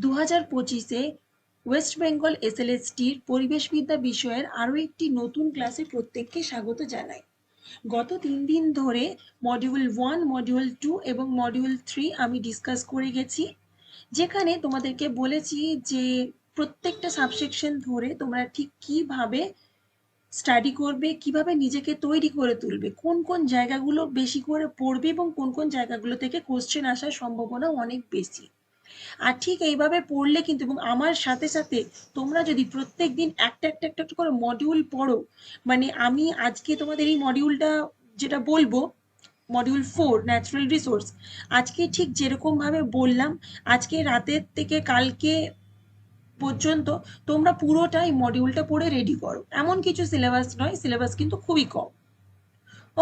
2025-এ West Bengal এসএলএসটির পরিবেশবিদ্যা বিষয়ের আরও একটি নতুন ক্লাসে প্রত্যেককে স্বাগত জানাই। গত 3 দিন ধরে মডিউল 1, মডিউল 2 এবং মডিউল 3 আমি ডিসকাস করে গেছি, যেখানে তোমাদেরকে বলেছি যে প্রত্যেকটা সাবসেকশন ধরে তোমরা ঠিক কিভাবে স্টাডি করবে, কিভাবে নিজেকে তৈরি করে তুলবে, কোন কোন জায়গাগুলো বেশি করে পড়বে এবং কোন কোন জায়গাগুলো থেকে কোশ্চেন আসার সম্ভাবনা অনেক বেশি। আর ঠিক এইভাবে পড়লে কিন্তু, এবং আমার সাথে সাথে তোমরা যদি প্রত্যেক দিন একটা একটা একটা একটা করে মডিউল পড়ো, মানে আমি আজকে তোমাদের এই মডিউলটা যেটা বলবো, মডিউল 4 ন্যাচারাল রিসোর্স, আজকে ঠিক যেরকম ভাবে বললাম, আজকে রাতের থেকে কালকে পর্যন্ত তোমরা পুরোটাই মডিউলটা পড়ে রেডি করো। এমন কিছু সিলেবাস নয়, সিলেবাস কিন্তু খুবই কম।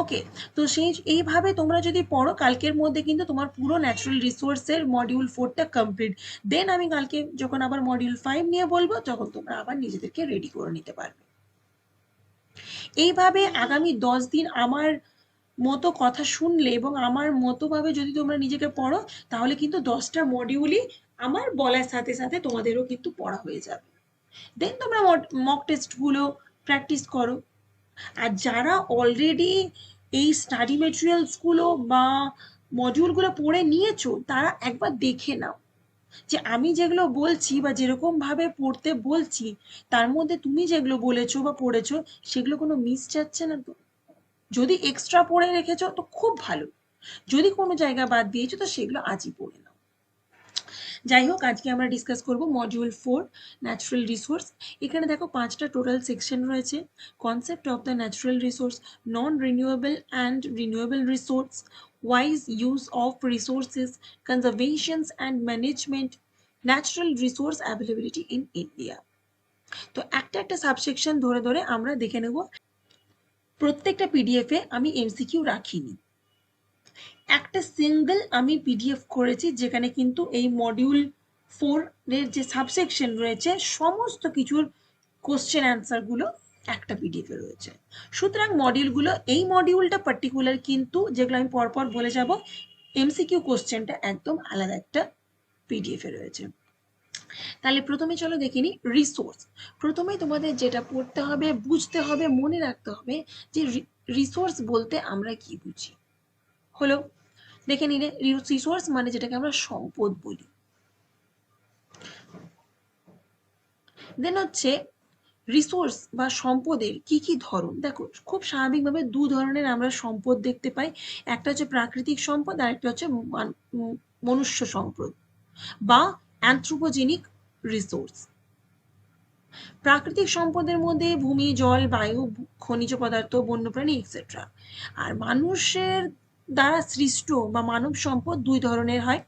ওকে, তো সেই এইভাবে তোমরা যদি পড়ো, কালকের মধ্যে কিন্তু তোমার পুরো ন্যাচারাল রিসোর্সের মডিউল 4টা কমপ্লিট। দেন আমি কালকে যখন আবার মডিউল 5 নিয়ে বলবো, তখন তোমরা আবার নিজেদেরকে রেডি করে নিতে পারবে। এইভাবে আগামী 10 দিন আমার মতো কথা শুনলে এবং আমার মতো ভাবে যদি তোমরা নিজেকে পড়ো, তাহলে কিন্তু 10টা মডিউলই আমার বলার সাথে সাথে তোমাদেরও কিন্তু পড়া হয়ে যাবে। দেন তোমরা মক টেস্টগুলো প্র্যাকটিস করো। আর যারা অলরেডি এই স্টাডি মেটেরিয়ালসগুলো বা মডিউলগুলো পড়ে নিয়েছো, তারা একবার দেখে নাও যে আমি যেগুলো বলছি বা যেরকম ভাবে পড়তে বলছি, তার মধ্যে তুমি যেগুলো বলেছো বা পড়েছো, সেগুলো কোনো মিস যাচ্ছে না তো? যদি এক্সট্রা পড়ে রেখেছো তো খুব ভালো, যদি কোনো জায়গা বাদ দিয়েছো তো সেগুলো আজই পড়ে নাও। যাই হোক, আজকে আমরা ডিসকাস করব মডিউল 4 ন্যাচারাল রিসোর্স। এখানে দেখো 5টা টোটাল সেকশন রয়েছে। Concept of the natural resource, non renewable and renewable resource, wise use of resources, conservations and management, natural resource availability in India. তো একটা একটা সাবসেকশন ধরে ধরে আমরা দেখে নেব। প্রত্যেকটা পিডিএফে আমি এমসিকিউ রাখিনি, একটা সিঙ্গেল আমি পিডিএফ করেছি, যেখানে কিন্তু এই মডিউল 4 এর যে সাবসেকশন রয়েছে সমস্ত কিছুর কোশ্চেন অ্যান্সার গুলো একটা পিডিএফ এ রয়েছে। সুতরাং মডিউলগুলো, এই মডিউলটা পার্টিকুলার কিন্তু, যেগুলো আমি পরপর বলে যাব, এমসিকিউ কোশ্চেনটা একদম আলাদা একটা পিডিএফ এ রয়েছে। তাহলে প্রথমে চলো দেখে নিই রিসোর্স। প্রথমে তোমাদের যেটা পড়তে হবে, বুঝতে হবে, মনে রাখতে হবে যে রিসোর্স বলতে আমরা কি বুঝি। হলো, দেখে নিলে রিসোর্স মানে যেটাকে আমরা সম্পদ বলি। দেন হচ্ছে রিসোর্স বা সম্পদের কি কি ধরন। দেখো, খুব স্বাভাবিকভাবে দু ধরনের আমরা সম্পদ দেখতে পাই। একটা হচ্ছে প্রাকৃতিক সম্পদ, আর একটা হচ্ছে মনুষ্য সম্পদ বা অ্যানথ্রোপোজেনিক রিসোর্স। প্রাকৃতিক সম্পদের মধ্যে ভূমি, জল, বায়ু, খনিজ পদার্থ, বন্যপ্রাণী এক্সেট্রা। আর মানুষের দ্বারা সৃষ্ট বা মানব সম্পদ দুই ধরনের হয়।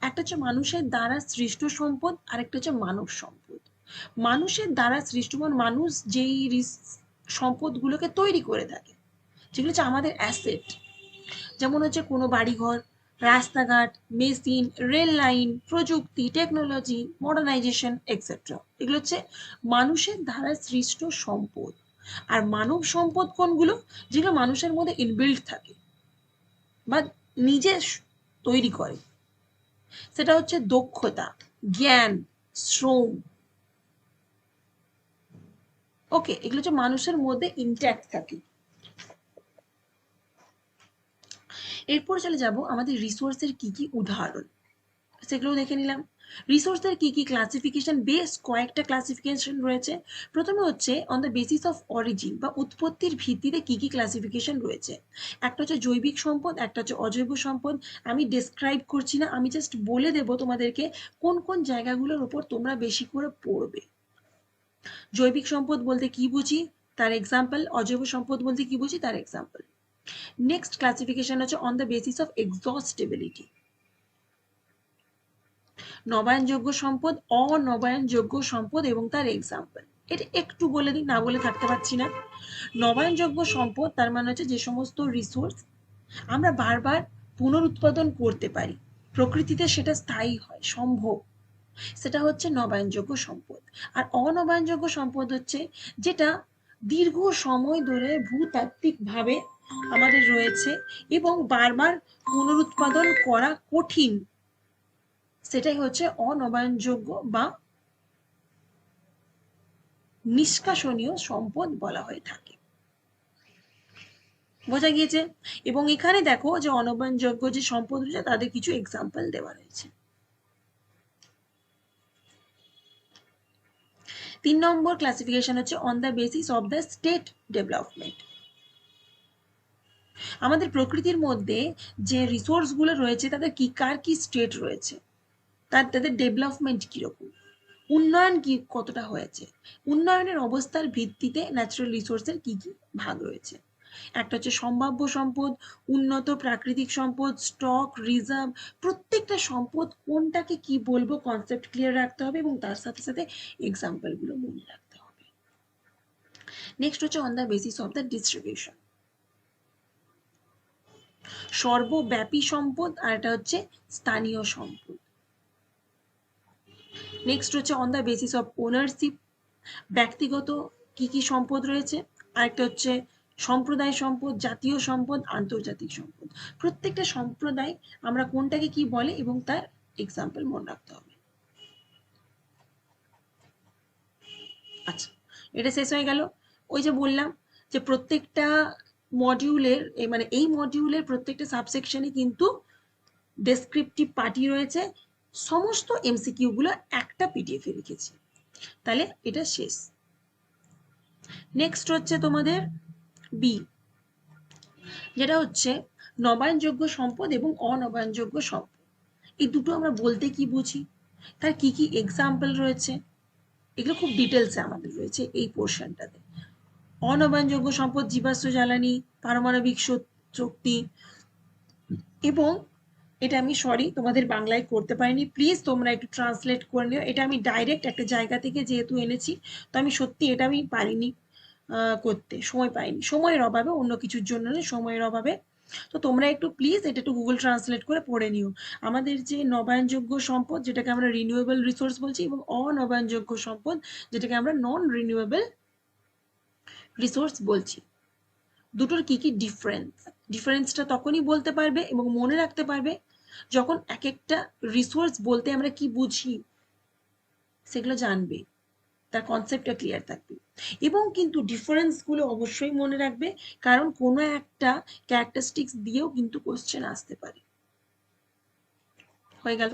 একটা হচ্ছে মানুষের দ্বারা সৃষ্ট সম্পদ, আর একটা হচ্ছে মানব সম্পদ। মানুষের দ্বারা সৃষ্ট মানে মানুষ যেই সম্পদগুলোকে তৈরি করে থাকে, যেগুলো হচ্ছে আমাদের অ্যাসেট, যেমন হচ্ছে কোনো বাড়িঘর, রাস্তাঘাট, মেশিন, রেল লাইন, প্রযুক্তি, টেকনোলজি, মডার্নাইজেশন এক্সেট্রা। এগুলো হচ্ছে মানুষের দ্বারা সৃষ্ট সম্পদ। আর মানব সম্পদ কোনগুলো? যেগুলো মানুষের মধ্যে ইনবিল্ট থাকে বা নিজে তৈরি করে। সেটা হচ্ছে দক্ষতা, জ্ঞান, শ্রম। ওকে, এগুলো হচ্ছে মানুষের মধ্যে ইনট্যাক্ট থাকে। এরপর চলে যাব আমাদের রিসোর্সের কি কি উদাহরণ, সেগুলো দেখে নিলাম। রিসোর্সের কি কি ক্লাসিফিকেশন, বেশ কয়েকটা ক্লাসিফিকেশন রয়েছে। প্রথমে হচ্ছে on the basis of origin বা উৎপত্তির ভিত্তিতে কি কি ক্লাসিফিকেশন রয়েছে। একটা হচ্ছে জৈবিক সম্পদ, একটা হচ্ছে অজৈব সম্পদ। আমি ডেসক্রাইব করছি না, আমি জাস্ট বলে দেব তোমাদেরকে কোন কোন জায়গাগুলোর উপর তোমরা বেশি করে পড়বে। জৈবিক সম্পদ বলতে কি বুঝি, তার এক্সাম্পল। অজৈব সম্পদ বলতে কি বুঝি, তার এক্সাম্পল। নেক্সট ক্লাসিফিকেশন হচ্ছে অন দ্য বেসিস অফ এক্সস্টিবিলিটি। নবায়নযোগ্য সম্পদ, অনবায়নযোগ্য সম্পদ এবং তার এক্সাম্পল। এটা একটু বলে দিই, না বলে থাকতে পারছি না। নবায়নযোগ্য সম্পদ তার মানে হচ্ছে যে সমস্ত রিসোর্স আমরা বারবার পুনরুৎপাদন করতে পারি, প্রকৃতিতে সেটা স্থায়ী হয়, সম্ভব, সেটা হচ্ছে নবায়নযোগ্য সম্পদ। আর অনবায়নযোগ্য সম্পদ হচ্ছে যেটা দীর্ঘ সময় ধরে ভূতাত্ত্বিকভাবে আমাদের রয়েছে এবং বারবার পুনরুৎপাদন করা কঠিন, সেটাই হচ্ছে অনবায়নযোগ্য বা নিষ্কাশনীয় সম্পদ বলা হয়ে থাকে। বোঝা গিয়েছে? এবং এখানে দেখো যে অনবায়নযোগ্য যে সম্পদ রয়েছে তাদের কিছু এক্সাম্পল দেওয়া রয়েছে। 3 নম্বর ক্লাসিফিকেশন হচ্ছে on the basis of the state development. আমাদের প্রকৃতির মধ্যে যে রিসোর্স গুলো রয়েছে তাদের কার কি স্টেট রয়েছে, তাদের ডেভেলপমেন্ট কিরকম, উন্নয়ন কি কতটা হয়েছে, উন্নয়নের অবস্থার ভিত্তিতে ন্যাচারাল রিসোর্সের কি কি ভাগ রয়েছে। একটা হচ্ছে সম্ভাব্য সম্পদ, উন্নত প্রাকৃতিক সম্পদ, স্টক, রিজার্ভ। প্রত্যেকটা সম্পদ কোনটাকে কি বলবো কনসেপ্ট ক্লিয়ার রাখতে হবে এবং তার সাথে সাথে এক্সাম্পল গুলো মনে রাখতে হবে। নেক্সট হচ্ছে on the basis of the distribution, সর্বব্যাপী সম্পদ, আর এটা হচ্ছে স্থানীয় সম্পদ। নেক্সট হচ্ছে on the basis of ownership, ব্যক্তিগত কি কি সম্পদ রয়েছে। আরেকটা হচ্ছে সম্প্রদায় সম্পদ, জাতীয় সম্পদ, আন্তর্জাতিক সম্পদ। প্রত্যেকটা সম্প্রদায় আমরা কোনটাকে কি বলে এবং তার এক্সাম্পল মনে রাখতে হবে। আচ্ছা, এটা শেষ হয়ে গেল। ওই যে বললাম যে প্রত্যেকটা মডিউলের মানে এই মডিউলের প্রত্যেকটা সাবসেকশনে কিন্তু ডেসক্রিপটিভ পার্টি রয়েছে। সমস্ত এমসিকিউ গুলো একটা পিডিএফে লিখেছি। তাহলে এটা শেষ। নেক্সট হচ্ছে তোমাদের বি, যেটা হচ্ছে নবায়নযোগ্য সম্পদ এবং অনবায়নযোগ্য সম্পদ। এই দুটো আমরা বলতে কি বুঝি, তার কি কি এক্সাম্পল রয়েছে, এগুলো খুব ডিটেলসে আমাদের রয়েছে এই পোর্শনটাতে। অনবায়নযোগ্য সম্পদ জীবাশ্ম জ্বালানি, পারমাণবিক শক্তি। এবং এটা আমি সরি তোমাদের বাংলায় করতে পারিনি, প্লিজ তোমরা একটু ট্রান্সলেট করে নিও। এটা আমি ডাইরেক্ট একটা জায়গা থেকে যেহেতু এনেছি, তো আমি সত্যি এটা আমি পারিনি করতে, সময় পাইনি, সময়ের অভাবে, অন্য কিছুর জন্য সময়ের অভাবে। তো তোমরা একটু প্লিজ এটা একটু গুগল ট্রান্সলেট করে পড়ে নিও। আমাদের যে নবায়নযোগ্য সম্পদ যেটাকে আমরা রিনিউয়েবল রিসোর্স বলছি, এবং অনবায়নযোগ্য সম্পদ যেটাকে আমরা নন রিনিউয়েবল রিসোর্স বলছি, দুটোর কি কি ডিফারেন্সটা তখনই বলতে পারবে এবং মনে রাখতে পারবে যখন এক একটা রিসোর্স বলতে আমরা কি বুঝি সেগুলো জানবে, তার কনসেপ্টটা ক্লিয়ার থাকবে। এবং কিন্তু ডিফারেন্স গুলো অবশ্যই মনে রাখবে, কারণ কোনো একটা ক্যারেক্টারিস্টিক্স দিয়েও কিন্তু কোশ্চেন আসতে পারে। হয়ে গেল।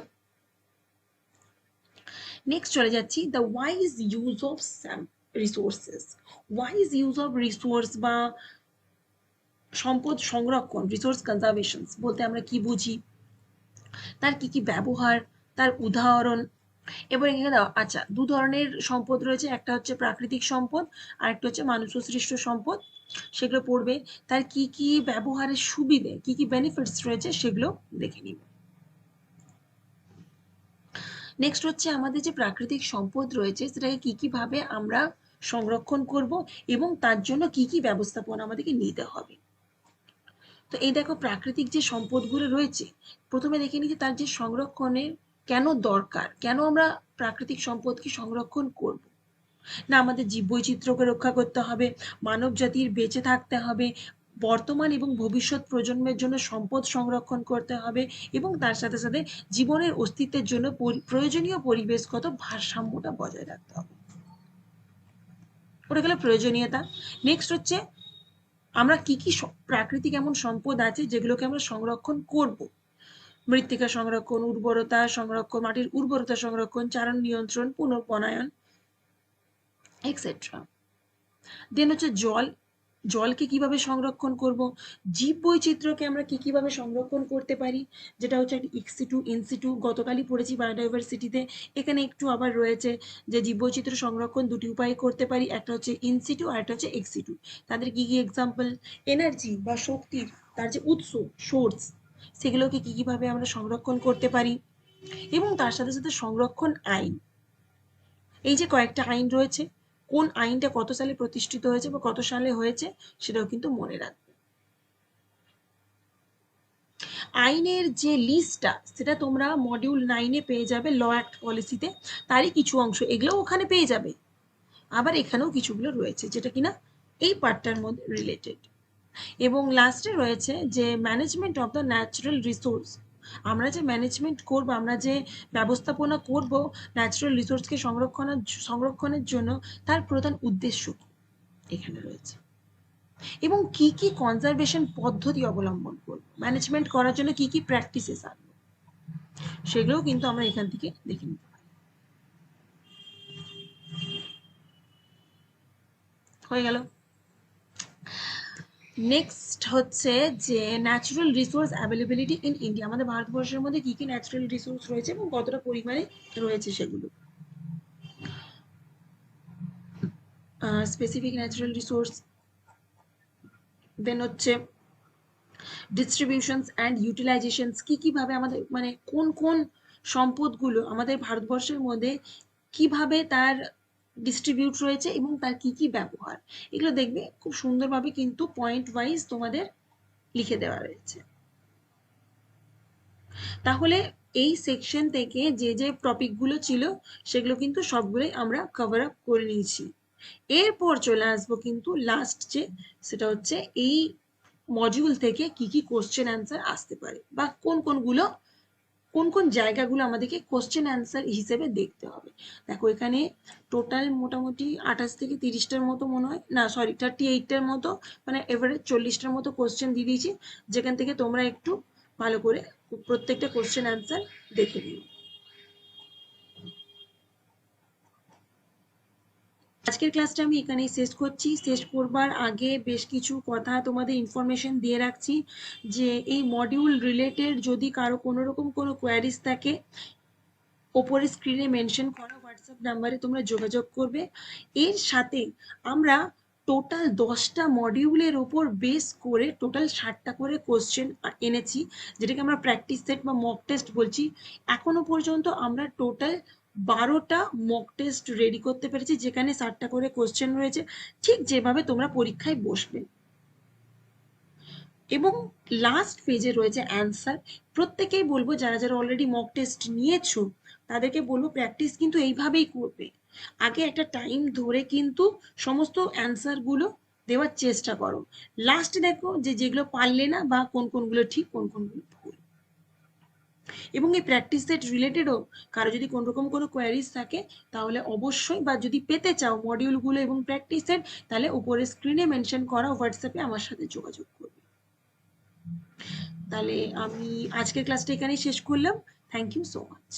নেক্সট চলে যাচ্ছি the wise use of resources. Wise use of resource বা সম্পদ সংরক্ষণ, রিসোর্স কনজারভেশন বলতে আমরা কি বুঝি, তার কি কি ব্যবহার, তার উদাহরণ। এবার এখানে দাও, আচ্ছা, দু ধরনের সম্পদ রয়েছে, একটা হচ্ছে প্রাকৃতিক সম্পদ আর একটা হচ্ছে মানুষ সৃষ্ট সম্পদ। সেগুলো পড়বে, তার কি কি ব্যবহারের সুবিধে, কি কি বেনিফিটস রয়েছে সেগুলো দেখে নিব। নেক্সট হচ্ছে আমাদের যে প্রাকৃতিক সম্পদ রয়েছে সেটাকে কি কি ভাবে আমরা সংরক্ষণ করব এবং তার জন্য কি কি ব্যবস্থাপনা আমাদেরকে নিতে হবে। তো এই দেখো প্রাকৃতিক যে সম্পদগুলো রয়েছে, প্রথমে দেখে নিই যে তার যে সংরক্ষণের কেন দরকার, কেন আমরা প্রাকৃতিক সম্পদকে সংরক্ষণ করব। না আমাদের জীববৈচিত্র্যকে রক্ষা করতে হবে, মানব জাতির বেঁচে থাকতে হবে, বর্তমান এবং ভবিষ্যৎ প্রজন্মের জন্য সম্পদ সংরক্ষণ করতে হবে, এবং তার সাথে সাথে জীবনের অস্তিত্বের জন্য প্রয়োজনীয় পরিবেশগত ভারসাম্যটা বজায় রাখতে হবে। ওটা গেল প্রয়োজনীয়তা। নেক্সট হচ্ছে আমরা কি কি প্রাকৃতিক এমন সম্পদ আছে যেগুলোকে আমরা সংরক্ষণ করব। মৃত্তিকা সংরক্ষণ, উর্বরতা সংরক্ষণ, মাটির উর্বরতা সংরক্ষণ, চারণ নিয়ন্ত্রণ, পুনর্বনায়ন, এক্সেট্রা। দেন হচ্ছে জল, জলকে কিভাবে সংরক্ষণ করব, জীব বৈচিত্র্যকে আমরা কি কিভাবে সংরক্ষণ করতে পারি, যেটা হচ্ছে একটা ইক্সিটু ইনসিটু, গতকালই পড়েছি বায়োডাইভার্সিটিতে। এখানে একটু আবার রয়েছে যে জীববৈচিত্র্য সংরক্ষণ দুটি উপায়ে করতে পারি, একটা হচ্ছে ইনসিটু আর একটা হচ্ছে এক্সিটু। তাদের কি কি এক্সাম্পল, এনার্জি বা শক্তির তার যে উৎস সোর্স সেগুলোকে কি কিভাবে আমরা সংরক্ষণ করতে পারি, এবং তার সাথে সাথে সংরক্ষণ আইন, এই যে কয়েকটা আইন রয়েছে, কোন আইনটা কত সালে প্রতিষ্ঠিত হয়েছে বা কত সালে হয়েছে সেটাও কিন্তু মনে রাখবে। আইনের যে লিস্টটা সেটা তোমরা মডিউল 9-এ পেয়ে যাবে, ল অ্যাক্ট পলিসিতে। তারই কিছু অংশ এগুলোও ওখানে পেয়ে যাবে, আবার এখানেও কিছুগুলো রয়েছে যেটা কিনা এই পার্টটার মধ্যে রিলেটেড। এবং লাস্টে রয়েছে যে management of the natural resource, আমরা যে ম্যানেজমেন্ট করব, আমরা যে ব্যবস্থাপনা করব ন্যাচারাল রিসোর্সকে সংরক্ষণের জন্য, তার প্রধান উদ্দেশ্য কি এখানে রয়েছে, এবং কি কি কনজারভেশন পদ্ধতি অবলম্বন করব, ম্যানেজমেন্ট করার জন্য কি কি প্র্যাকটিসেস আনবো, সেগুলোও কিন্তু আমরা এখান থেকে দেখে নিতে পারি। হয়ে গেল। নেক্সট হচ্ছে যে natural resource availability in India, আমাদের ভারতবর্ষের মধ্যে কি কি ন্যাচারাল রিসোর্স রয়েছে এবং কতটা পরিমাণে রয়েছে সেগুলো। স্পেসিফিক ন্যাচারাল রিসোর্স, দেন হচ্ছে ডিস্ট্রিবিউশনস অ্যান্ড ইউটিলাইজেশনস, কি কিভাবে আমাদের মানে কোন কোন সম্পদগুলো আমাদের ভারতবর্ষের মধ্যে কিভাবে তার ডিস্ট্রিবিউট রয়েছে এবং তার কি কি ব্যবহার, এগুলো দেখবে খুব সুন্দরভাবে কিন্তু পয়েন্ট ওয়াইজ তোমাদের লিখে দেওয়া রয়েছে। তাহলে এই সেকশন থেকে যে যে টপিকগুলো ছিল সেগুলো কিন্তু সবগুলোই আমরা কভার আপ করে নিয়েছি। এরপর চলে আসবো কিন্তু লাস্ট যে, সেটা হচ্ছে এই মডিউল থেকে কি কি কোশ্চেন অ্যান্সার আসতে পারে, বা কোন কোন জায়গাগুলো আমাদেরকে কোশ্চেন অ্যান্সার হিসেবে দেখতে হবে। দেখো এখানে টোটাল মোটামুটি 28 থেকে 30টার মতো মনে হয়, না সরি 38টার মতো, মানে এভারেজ 40টার মতো কোশ্চেন দিয়ে দিয়েছি, যেখান থেকে তোমরা একটু ভালো করে প্রত্যেকটা কোশ্চেন অ্যান্সার দেখে নিও। আজকের ক্লাসটা আমি এখানেই শেষ করছি। শেষ করবার আগে বেশ কিছু কথা তোমাদের ইনফরমেশন দিয়ে রাখছি, যে এই মডিউল রিলেটেড যদি কারো কোনো রকম কোনো কোয়ারিজ থাকে, ওপরে স্ক্রিনে মেনশন করা হোয়াটসঅ্যাপ নাম্বারে তোমরা যোগাযোগ করবে। এর সাথে আমরা টোটাল 10টা মডিউলের ওপর বেস করে টোটাল 60টা করে কোশ্চেন এনেছি, যেটাকে আমরা প্র্যাকটিস সেট বা মক টেস্ট বলছি। এখনো পর্যন্ত আমরা টোটাল 12টা মক টেস্ট রেডি করতে পেরেছি, যেখানে 60টা করে কোশ্চেন রয়েছে, ঠিক যেভাবে তোমরা পরীক্ষায় বসবে। এবং লাস্ট পেজে রয়েছে অ্যান্সার। প্রত্যেকেই বলবো যারা যারা অলরেডি মক টেস্ট নিয়েছো তাদেরকে বলবো প্র্যাকটিস কিন্তু এইভাবেই করবে। আগে একটা টাইম ধরে কিন্তু সমস্ত অ্যান্সারগুলো দেওয়ার চেষ্টা করো, লাস্টে দেখো যে যেগুলো পারলে না বা কোন কোনগুলো ঠিক কোন কোনগুলো ভুল। এবং এই প্র্যাকটিস সেট রিলেটেডও কারো যদি কোন রকম কোনো কোয়ারিজ থাকে তাহলে অবশ্যই, বা যদি পেতে চাও মডিউলগুলো এবং প্র্যাকটিস সেট, তাহলে উপরে স্ক্রিনে মেনশন করা হোয়াটসঅ্যাপে আমার সাথে যোগাযোগ করবে। তাহলে আমি আজকের ক্লাসটা এখানেই শেষ করলাম। Thank you so much.